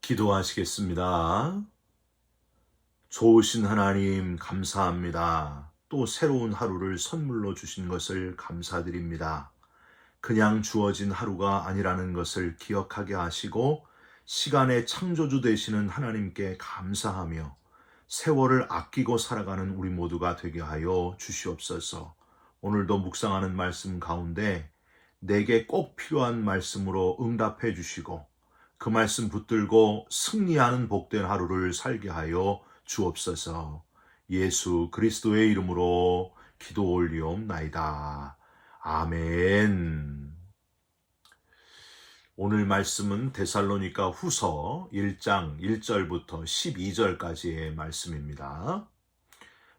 기도하시겠습니다. 좋으신 하나님, 감사합니다. 또 새로운 하루를 선물로 주신 것을 감사드립니다. 그냥 주어진 하루가 아니라는 것을 기억하게 하시고 시간의 창조주 되시는 하나님께 감사하며 세월을 아끼고 살아가는 우리 모두가 되게 하여 주시옵소서. 오늘도 묵상하는 말씀 가운데 내게 꼭 필요한 말씀으로 응답해 주시고 그 말씀 붙들고 승리하는 복된 하루를 살게 하여 주옵소서. 예수 그리스도의 이름으로 기도 올리옵나이다. 아멘. 오늘 말씀은 데살로니가 후서 1장 1절부터 12절까지의 말씀입니다.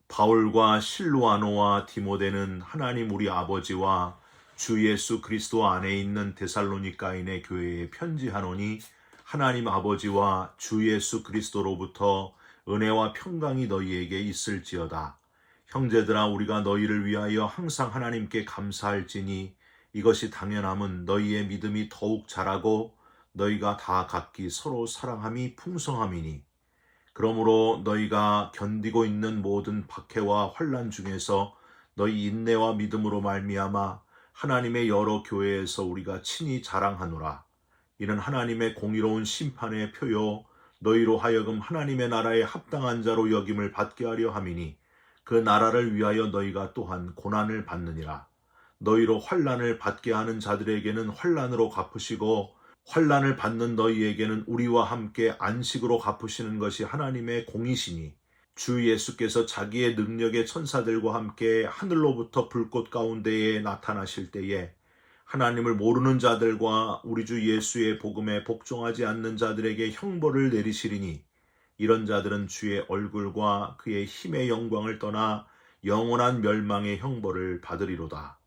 바울과 실로아노와 디모데는 하나님 우리 아버지와 주 예수 그리스도 안에 있는 데살로니가인의 교회에 편지하노니 하나님 아버지와 주 예수 그리스도로부터 은혜와 평강이 너희에게 있을지어다. 형제들아, 우리가 너희를 위하여 항상 하나님께 감사할지니 이것이 당연함은 너희의 믿음이 더욱 자라고 너희가 다 각기 서로 사랑함이 풍성함이니, 그러므로 너희가 견디고 있는 모든 박해와 환난 중에서 너희 인내와 믿음으로 말미암아 하나님의 여러 교회에서 우리가 친히 자랑하노라. 이는 하나님의 공의로운 심판의 표요 너희로 하여금 하나님의 나라에 합당한 자로 여김을 받게 하려 함이니, 그 나라를 위하여 너희가 또한 고난을 받느니라. 너희로 환난을 받게 하는 자들에게는 환난으로 갚으시고 환난을 받는 너희에게는 우리와 함께 안식으로 갚으시는 것이 하나님의 공이시니, 주 예수께서 자기의 능력의 천사들과 함께 하늘로부터 불꽃 가운데에 나타나실 때에 하나님을 모르는 자들과 우리 주 예수의 복음에 복종하지 않는 자들에게 형벌을 내리시리니, 이런 자들은 주의 얼굴과 그의 힘의 영광을 떠나 영원한 멸망의 형벌을 받으리로다.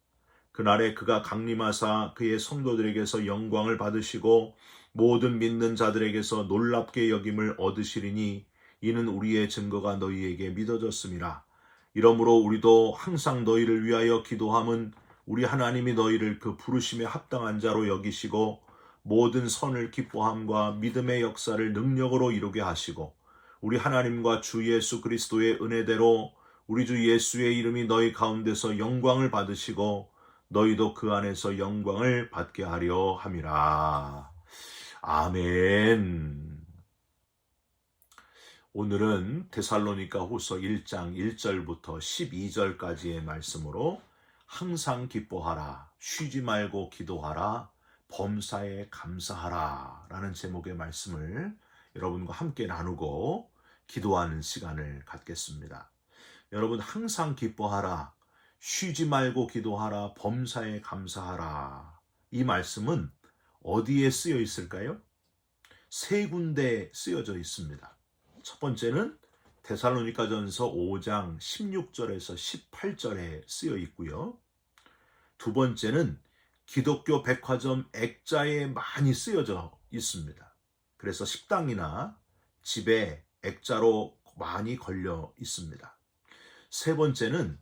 그날에 그가 강림하사 그의 성도들에게서 영광을 받으시고 모든 믿는 자들에게서 놀랍게 여김을 얻으시리니, 이는 우리의 증거가 너희에게 믿어졌음이라. 이러므로 우리도 항상 너희를 위하여 기도함은 우리 하나님이 너희를 그 부르심에 합당한 자로 여기시고 모든 선을 기뻐함과 믿음의 역사를 능력으로 이루게 하시고, 우리 하나님과 주 예수 그리스도의 은혜대로 우리 주 예수의 이름이 너희 가운데서 영광을 받으시고 너희도 그 안에서 영광을 받게 하려 함이라. 아멘. 오늘은 데살로니가 후서 1장 1절부터 12절까지의 말씀으로 항상 기뻐하라, 쉬지 말고 기도하라, 범사에 감사하라 라는 제목의 말씀을 여러분과 함께 나누고 기도하는 시간을 갖겠습니다. 여러분, 항상 기뻐하라, 쉬지 말고 기도하라, 범사에 감사하라. 이 말씀은 어디에 쓰여 있을까요? 세 군데 쓰여져 있습니다. 첫 번째는 데살로니가전서 5장 16절에서 18절에 쓰여 있고요. 두 번째는 기독교 백화점 액자에 많이 쓰여져 있습니다. 그래서 식당이나 집에 액자로 많이 걸려 있습니다. 세 번째는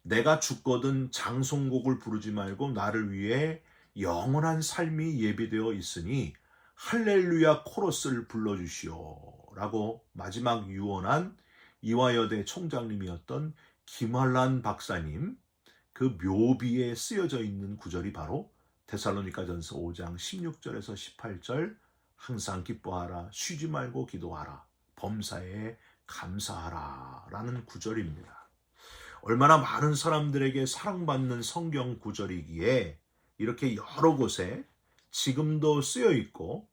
내가 죽거든 장송곡을 부르지 말고 나를 위해 영원한 삶이 예비되어 있으니 할렐루야 코러스를 불러주시오 라고 마지막 유언한 이화여대 총장님이었던 김환란 박사님, 그 묘비에 쓰여져 있는 구절이 바로 데살로니가전서 5장 16절에서 18절 항상 기뻐하라, 쉬지 말고 기도하라, 범사에 감사하라 라는 구절입니다. 얼마나 많은 사람들에게 사랑받는 성경 구절이기에 이렇게 여러 곳에 지금도 쓰여 있고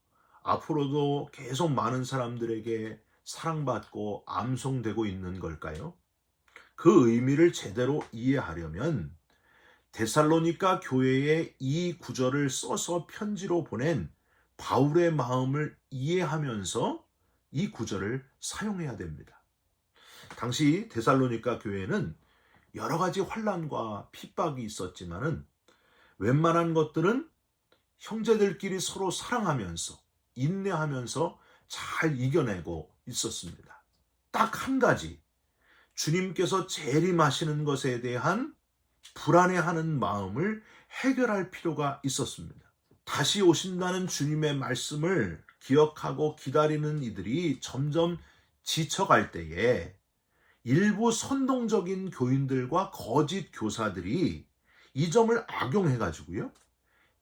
앞으로도 계속 많은 사람들에게 사랑받고 암송되고 있는 걸까요? 그 의미를 제대로 이해하려면 데살로니가 교회에 이 구절을 써서 편지로 보낸 바울의 마음을 이해하면서 이 구절을 사용해야 됩니다. 당시 데살로니가 교회는 여러 가지 환난과 핍박이 있었지만은 웬만한 것들은 형제들끼리 서로 사랑하면서 인내하면서 잘 이겨내고 있었습니다. 딱 한 가지, 주님께서 재림하시는 것에 대한 불안해하는 마음을 해결할 필요가 있었습니다. 다시 오신다는 주님의 말씀을 기억하고 기다리는 이들이 점점 지쳐갈 때에 일부 선동적인 교인들과 거짓 교사들이 이 점을 악용해가지고요,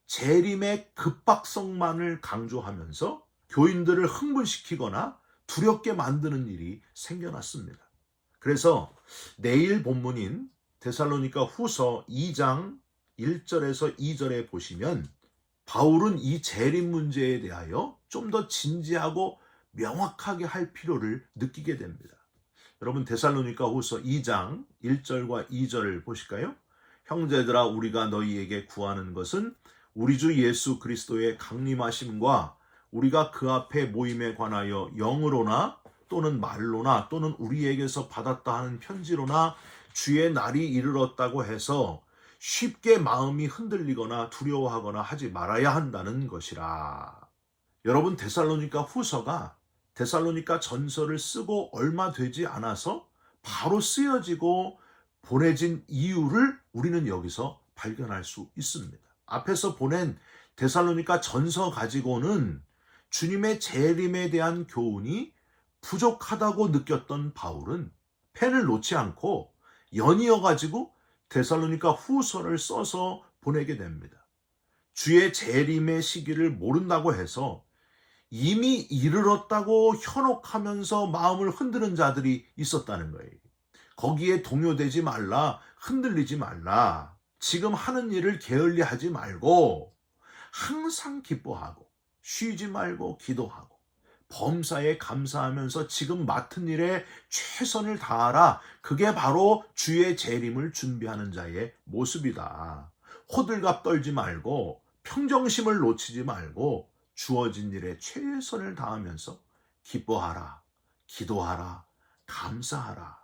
재림의 급박성만을 강조하면서 교인들을 흥분시키거나 두렵게 만드는 일이 생겨났습니다. 그래서 내일 본문인 데살로니가 후서 2장 1절에서 2절에 보시면 바울은 이 재림 문제에 대하여 좀 더 진지하고 명확하게 할 필요를 느끼게 됩니다. 여러분, 데살로니가 후서 2장 1절과 2절을 보실까요? 형제들아, 우리가 너희에게 구하는 것은 우리 주 예수 그리스도의 강림하심과 우리가 그 앞에 모임에 관하여 영으로나 또는 말로나 또는 우리에게서 받았다 하는 편지로나 주의 날이 이르렀다고 해서 쉽게 마음이 흔들리거나 두려워하거나 하지 말아야 한다는 것이라. 여러분, 데살로니가 후서가 데살로니가 전서를 쓰고 얼마 되지 않아서 바로 쓰여지고 보내진 이유를 우리는 여기서 발견할 수 있습니다. 앞에서 보낸 데살로니가 전서 가지고는 주님의 재림에 대한 교훈이 부족하다고 느꼈던 바울은 펜을 놓지 않고 연이어 가지고 데살로니가 후서를 써서 보내게 됩니다. 주의 재림의 시기를 모른다고 해서 이미 이르렀다고 현혹하면서 마음을 흔드는 자들이 있었다는 거예요. 거기에 동요되지 말라, 흔들리지 말라. 지금 하는 일을 게을리하지 말고 항상 기뻐하고 쉬지 말고 기도하고 범사에 감사하면서 지금 맡은 일에 최선을 다하라. 그게 바로 주의 재림을 준비하는 자의 모습이다. 호들갑 떨지 말고 평정심을 놓치지 말고 주어진 일에 최선을 다하면서 기뻐하라, 기도하라, 감사하라.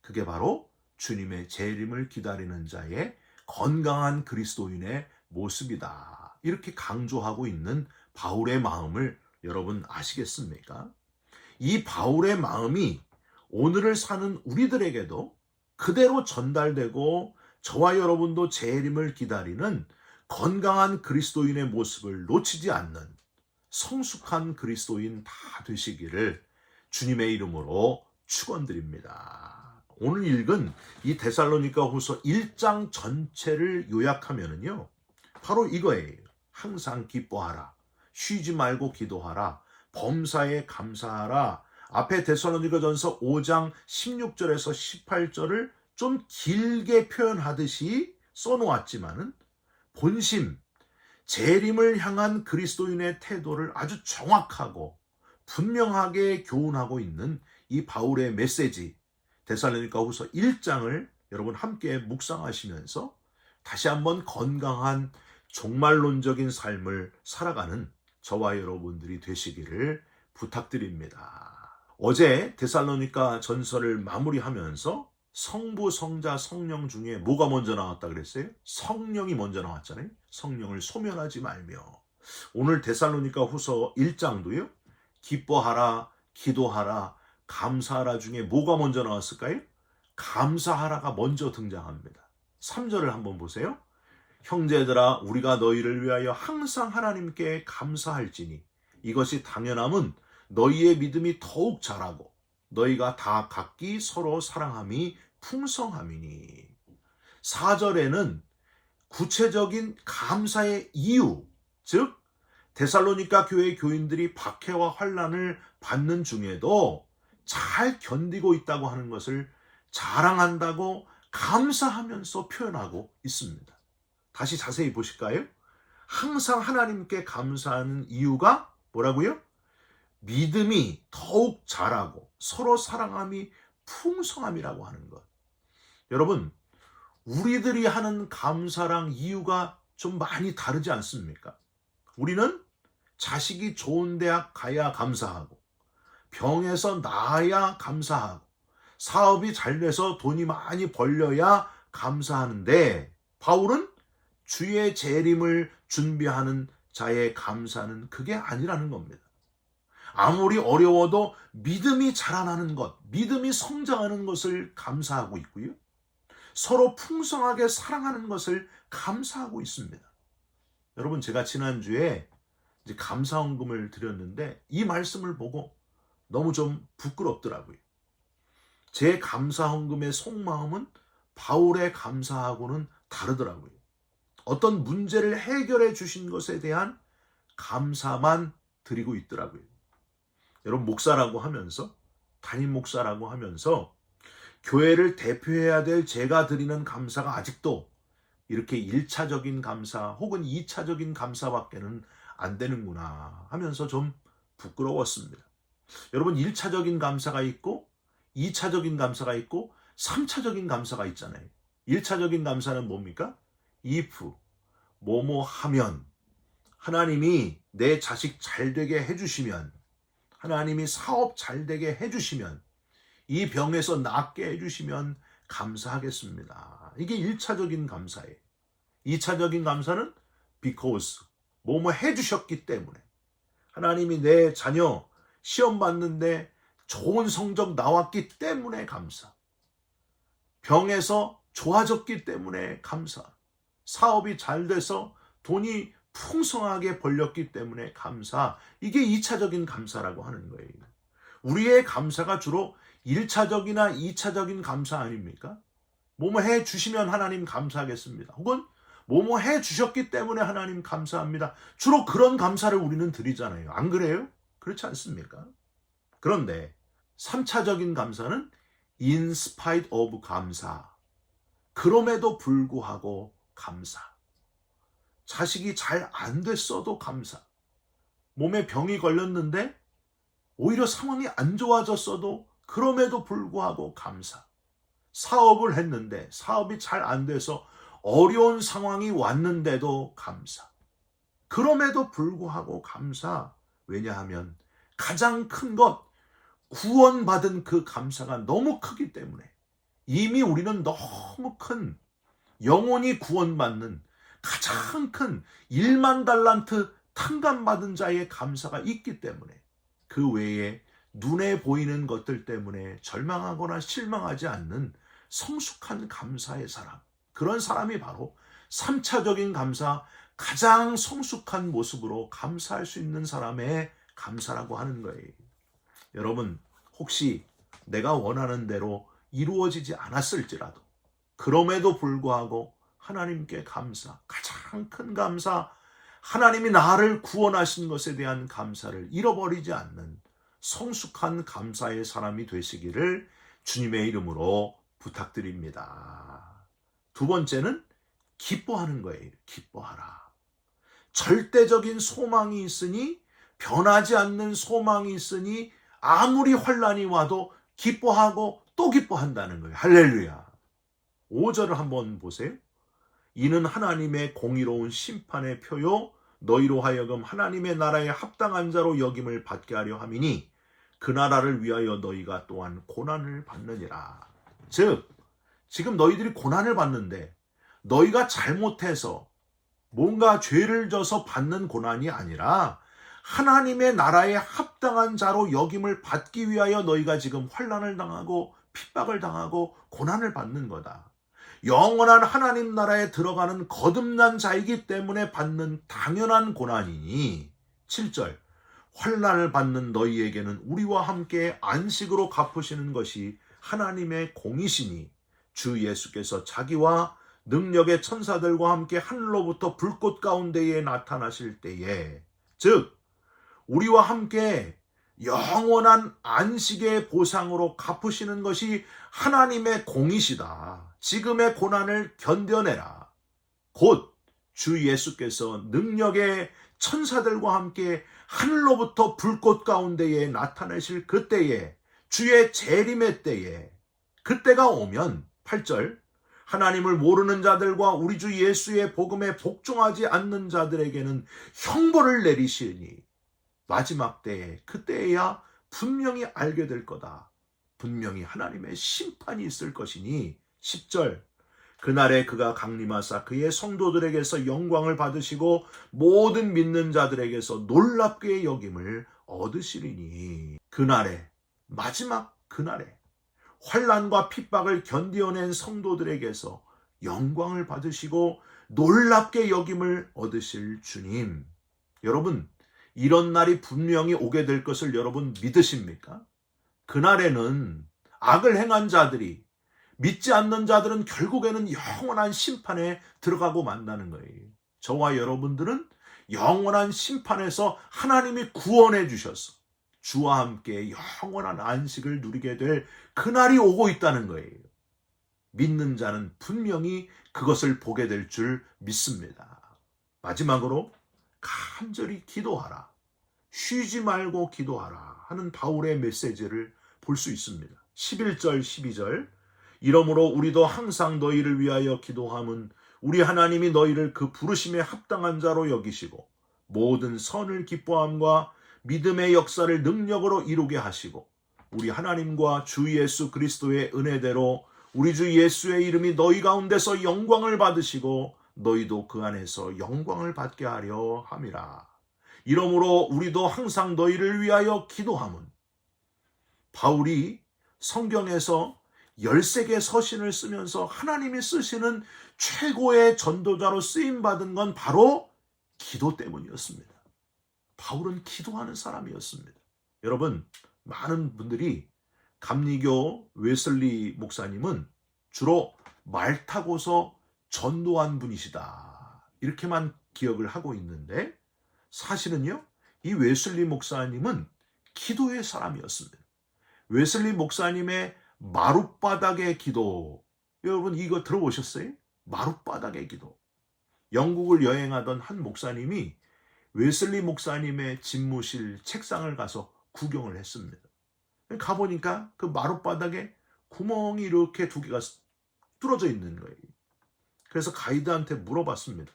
그게 바로 주님의 재림을 기다리는 자의 건강한 그리스도인의 모습이다. 이렇게 강조하고 있는 바울의 마음을 여러분 아시겠습니까? 이 바울의 마음이 오늘을 사는 우리들에게도 그대로 전달되고 저와 여러분도 재림을 기다리는 건강한 그리스도인의 모습을 놓치지 않는 성숙한 그리스도인 다 되시기를 주님의 이름으로 축원드립니다. 오늘 읽은 이 데살로니가 후서 1장 전체를 요약하면은요, 바로 이거예요. 항상 기뻐하라, 쉬지 말고 기도하라, 범사에 감사하라. 앞에 데살로니가 전서 5장 16절에서 18절을 좀 길게 표현하듯이 써놓았지만은 본심, 재림을 향한 그리스도인의 태도를 아주 정확하고 분명하게 교훈하고 있는 이 바울의 메시지, 데살로니가 후서 1장을 여러분 함께 묵상하시면서 다시 한번 건강한 종말론적인 삶을 살아가는 저와 여러분들이 되시기를 부탁드립니다. 어제 데살로니가 전서를 마무리하면서 성부, 성자, 성령 중에 뭐가 먼저 나왔다 그랬어요? 성령이 먼저 나왔잖아요. 성령을 소멸하지 말며. 오늘 데살로니가 후서 1장도요. 기뻐하라, 기도하라, 감사하라 중에 뭐가 먼저 나왔을까요? 감사하라가 먼저 등장합니다. 3절을 한번 보세요. 형제들아, 우리가 너희를 위하여 항상 하나님께 감사할지니 이것이 당연함은 너희의 믿음이 더욱 자라고 너희가 다 각기 서로 사랑함이 풍성함이니. 4절에는 구체적인 감사의 이유, 즉 데살로니가 교회 교인들이 박해와 환난을 받는 중에도 잘 견디고 있다고 하는 것을 자랑한다고 감사하면서 표현하고 있습니다. 다시 자세히 보실까요? 항상 하나님께 감사하는 이유가 뭐라고요? 믿음이 더욱 자라고 서로 사랑함이 풍성함이라고 하는 것. 여러분, 우리들이 하는 감사랑 이유가 좀 많이 다르지 않습니까? 우리는 자식이 좋은 대학 가야 감사하고, 병에서 나아야 감사하고, 사업이 잘 돼서 돈이 많이 벌려야 감사하는데, 바울은 주의 재림을 준비하는 자의 감사는 그게 아니라는 겁니다. 아무리 어려워도 믿음이 자라나는 것, 믿음이 성장하는 것을 감사하고 있고요. 서로 풍성하게 사랑하는 것을 감사하고 있습니다. 여러분, 제가 지난주에 이제 감사헌금을 드렸는데 이 말씀을 보고 너무 좀 부끄럽더라고요. 제 감사헌금의 속마음은 바울의 감사하고는 다르더라고요. 어떤 문제를 해결해 주신 것에 대한 감사만 드리고 있더라고요. 여러분, 목사라고 하면서, 담임 목사라고 하면서 교회를 대표해야 될 제가 드리는 감사가 아직도 이렇게 1차적인 감사 혹은 2차적인 감사밖에는 안 되는구나 하면서 좀 부끄러웠습니다. 여러분, 1차적인 감사가 있고 2차적인 감사가 있고 3차적인 감사가 있잖아요. 1차적인 감사는 뭡니까? if, 뭐뭐 하면, 하나님이 내 자식 잘 되게 해주시면, 하나님이 사업 잘 되게 해주시면, 이 병에서 낫게 해주시면 감사하겠습니다. 이게 1차적인 감사예요. 2차적인 감사는 because, 뭐뭐 해주셨기 때문에, 하나님이 내 자녀 시험 봤는데 좋은 성적 나왔기 때문에 감사, 병에서 좋아졌기 때문에 감사, 사업이 잘 돼서 돈이 풍성하게 벌렸기 때문에 감사, 이게 2차적인 감사라고 하는 거예요. 우리의 감사가 주로 1차적이나 2차적인 감사 아닙니까? 뭐뭐 해 주시면 하나님 감사하겠습니다. 혹은 뭐뭐 해 주셨기 때문에 하나님 감사합니다. 주로 그런 감사를 우리는 드리잖아요. 안 그래요? 그렇지 않습니까? 그런데 3차적인 감사는 in spite of 감사, 그럼에도 불구하고 감사. 자식이 잘 안 됐어도 감사. 몸에 병이 걸렸는데 오히려 상황이 안 좋아졌어도 그럼에도 불구하고 감사. 사업을 했는데 사업이 잘 안 돼서 어려운 상황이 왔는데도 감사. 그럼에도 불구하고 감사. 왜냐하면 가장 큰 것, 구원받은 그 감사가 너무 크기 때문에, 이미 우리는 너무 큰, 영혼이 구원받는 가장 큰 1만 달란트 탕감받은 자의 감사가 있기 때문에, 그 외에 눈에 보이는 것들 때문에 절망하거나 실망하지 않는 성숙한 감사의 사람, 그런 사람이 바로 3차적인 감사, 가장 성숙한 모습으로 감사할 수 있는 사람의 감사라고 하는 거예요. 여러분, 혹시 내가 원하는 대로 이루어지지 않았을지라도 그럼에도 불구하고 하나님께 감사, 가장 큰 감사, 하나님이 나를 구원하신 것에 대한 감사를 잃어버리지 않는 성숙한 감사의 사람이 되시기를 주님의 이름으로 부탁드립니다. 두 번째는 기뻐하는 거예요. 기뻐하라. 절대적인 소망이 있으니, 변하지 않는 소망이 있으니 아무리 환난이 와도 기뻐하고 또 기뻐한다는 거예요. 할렐루야. 5절을 한번 보세요. 이는 하나님의 공의로운 심판의 표요 너희로 하여금 하나님의 나라에 합당한 자로 여김을 받게 하려 함이니 그 나라를 위하여 너희가 또한 고난을 받느니라. 즉, 지금 너희들이 고난을 받는데 너희가 잘못해서 뭔가 죄를 져서 받는 고난이 아니라 하나님의 나라에 합당한 자로 여김을 받기 위하여 너희가 지금 환난을 당하고 핍박을 당하고 고난을 받는 거다. 영원한 하나님 나라에 들어가는 거듭난 자이기 때문에 받는 당연한 고난이니, 7절, 환난을 받는 너희에게는 우리와 함께 안식으로 갚으시는 것이 하나님의 공이시니 주 예수께서 자기와 능력의 천사들과 함께 하늘로부터 불꽃 가운데에 나타나실 때에, 즉 우리와 함께 영원한 안식의 보상으로 갚으시는 것이 하나님의 공이시다. 지금의 고난을 견뎌내라. 곧 주 예수께서 능력의 천사들과 함께 하늘로부터 불꽃 가운데에 나타나실 그때에, 주의 재림의 때에, 그때가 오면 8절, 하나님을 모르는 자들과 우리 주 예수의 복음에 복종하지 않는 자들에게는 형벌을 내리시니 마지막 때에, 그때에야 분명히 알게 될 거다. 분명히 하나님의 심판이 있을 것이니 10절, 그날에 그가 강림하사 그의 성도들에게서 영광을 받으시고 모든 믿는 자들에게서 놀랍게 여김을 얻으시리니, 그날에, 마지막 그날에 환난과 핍박을 견디어낸 성도들에게서 영광을 받으시고 놀랍게 여김을 얻으실 주님. 여러분, 이런 날이 분명히 오게 될 것을 여러분 믿으십니까? 그날에는 악을 행한 자들이, 믿지 않는 자들은 결국에는 영원한 심판에 들어가고 만다는 거예요. 저와 여러분들은 영원한 심판에서 하나님이 구원해 주셔서 주와 함께 영원한 안식을 누리게 될 그날이 오고 있다는 거예요. 믿는 자는 분명히 그것을 보게 될 줄 믿습니다. 마지막으로 간절히 기도하라, 쉬지 말고 기도하라 하는 바울의 메시지를 볼 수 있습니다. 11절 12절 이러므로 우리도 항상 너희를 위하여 기도함은 우리 하나님이 너희를 그 부르심에 합당한 자로 여기시고 모든 선을 기뻐함과 믿음의 역사를 능력으로 이루게 하시고 우리 하나님과 주 예수 그리스도의 은혜대로 우리 주 예수의 이름이 너희 가운데서 영광을 받으시고 너희도 그 안에서 영광을 받게 하려 함이라. 이러므로 우리도 항상 너희를 위하여 기도함은, 바울이 성경에서 13개 서신을 쓰면서 하나님이 쓰시는 최고의 전도자로 쓰임받은 건 바로 기도 때문이었습니다. 바울은 기도하는 사람이었습니다. 여러분, 많은 분들이 감리교 웨슬리 목사님은 주로 말 타고서 전도한 분이시다, 이렇게만 기억을 하고 있는데 사실은요, 이 웨슬리 목사님은 기도의 사람이었습니다. 웨슬리 목사님의 마룻바닥의 기도, 여러분 이거 들어보셨어요? 마룻바닥의 기도. 영국을 여행하던 한 목사님이 웨슬리 목사님의 집무실 책상을 가서 구경을 했습니다. 가보니까 그 마룻바닥에 구멍이 이렇게 2개가 뚫어져 있는 거예요. 그래서 가이드한테 물어봤습니다.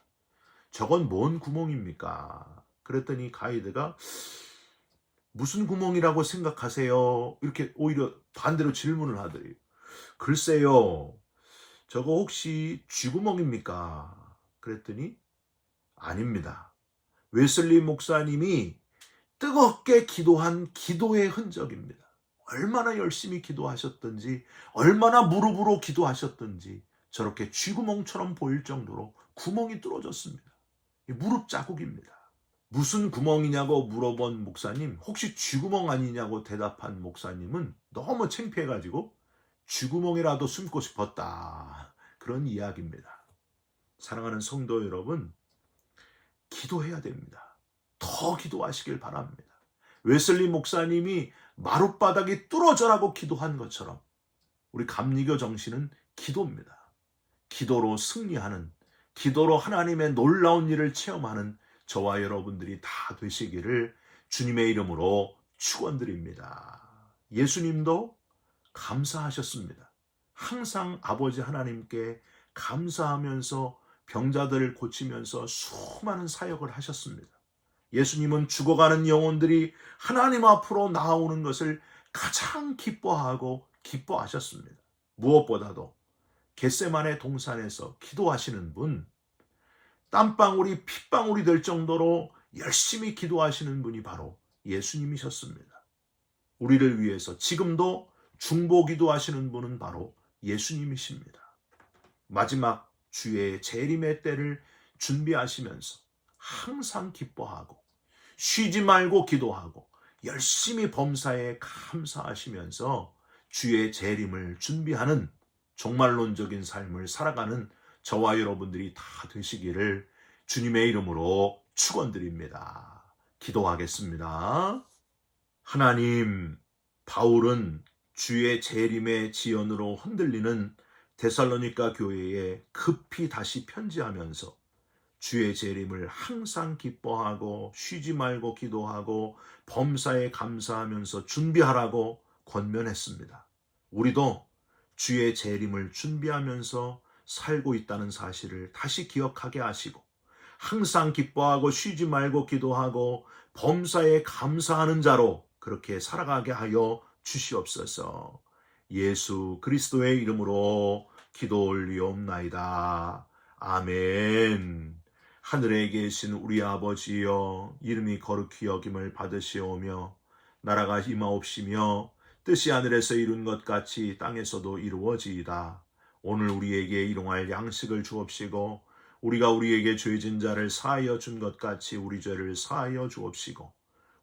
저건 뭔 구멍입니까? 그랬더니 가이드가 무슨 구멍이라고 생각하세요? 이렇게 오히려 반대로 질문을 하더래요. 글쎄요, 저거 혹시 쥐구멍입니까? 그랬더니 아닙니다. 웨슬리 목사님이 뜨겁게 기도한 기도의 흔적입니다. 얼마나 열심히 기도하셨던지, 얼마나 무릎으로 기도하셨던지 저렇게 쥐구멍처럼 보일 정도로 구멍이 뚫어졌습니다. 무릎 자국입니다. 무슨 구멍이냐고 물어본 목사님, 혹시 쥐구멍 아니냐고 대답한 목사님은 너무 창피해가지고 쥐구멍이라도 숨고 싶었다, 그런 이야기입니다. 사랑하는 성도 여러분, 기도해야 됩니다. 더 기도하시길 바랍니다. 웨슬리 목사님이 마룻바닥이 뚫어져라고 기도한 것처럼 우리 감리교 정신은 기도입니다. 기도로 승리하는, 기도로 하나님의 놀라운 일을 체험하는 저와 여러분들이 다 되시기를 주님의 이름으로 축원드립니다. 예수님도 감사하셨습니다. 항상 아버지 하나님께 감사하면서 병자들을 고치면서 수많은 사역을 하셨습니다. 예수님은 죽어가는 영혼들이 하나님 앞으로 나오는 것을 가장 기뻐하고 기뻐하셨습니다. 무엇보다도 겟세마네 동산에서 기도하시는 분, 땀방울이 핏방울이 될 정도로 열심히 기도하시는 분이 바로 예수님이셨습니다. 우리를 위해서 지금도 중보 기도하시는 분은 바로 예수님이십니다. 마지막 주의 재림의 때를 준비하시면서 항상 기뻐하고 쉬지 말고 기도하고 열심히 범사에 감사하시면서 주의 재림을 준비하는 종말론적인 삶을 살아가는 저와 여러분들이 다 되시기를 주님의 이름으로 축원드립니다. 기도하겠습니다. 하나님, 바울은 주의 재림의 지연으로 흔들리는 데살로니가 교회에 급히 다시 편지하면서 주의 재림을 항상 기뻐하고 쉬지 말고 기도하고 범사에 감사하면서 준비하라고 권면했습니다. 우리도 주의 재림을 준비하면서 살고 있다는 사실을 다시 기억하게 하시고 항상 기뻐하고 쉬지 말고 기도하고 범사에 감사하는 자로 그렇게 살아가게 하여 주시옵소서. 예수 그리스도의 이름으로 기도 올리옵나이다. 아멘. 하늘에 계신 우리 아버지여, 이름이 거룩히 여김을 받으시오며 나라가 임하옵시며 뜻이 하늘에서 이룬 것 같이 땅에서도 이루어지이다. 오늘 우리에게 일용할 양식을 주옵시고 우리가 우리에게 죄진 자를 사하여 준 것 같이 우리 죄를 사하여 주옵시고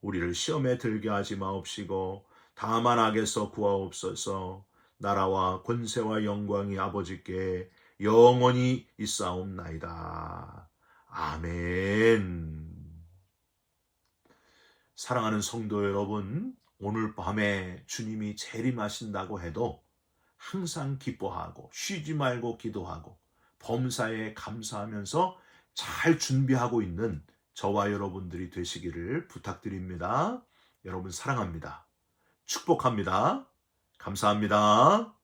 우리를 시험에 들게 하지 마옵시고 다만 악에서 구하옵소서. 나라와 권세와 영광이 아버지께 영원히 있사옵나이다. 아멘. 사랑하는 성도 여러분, 오늘 밤에 주님이 재림하신다고 해도 항상 기뻐하고 쉬지 말고 기도하고 범사에 감사하면서 잘 준비하고 있는 저와 여러분들이 되시기를 부탁드립니다. 여러분 사랑합니다. 축복합니다. 감사합니다.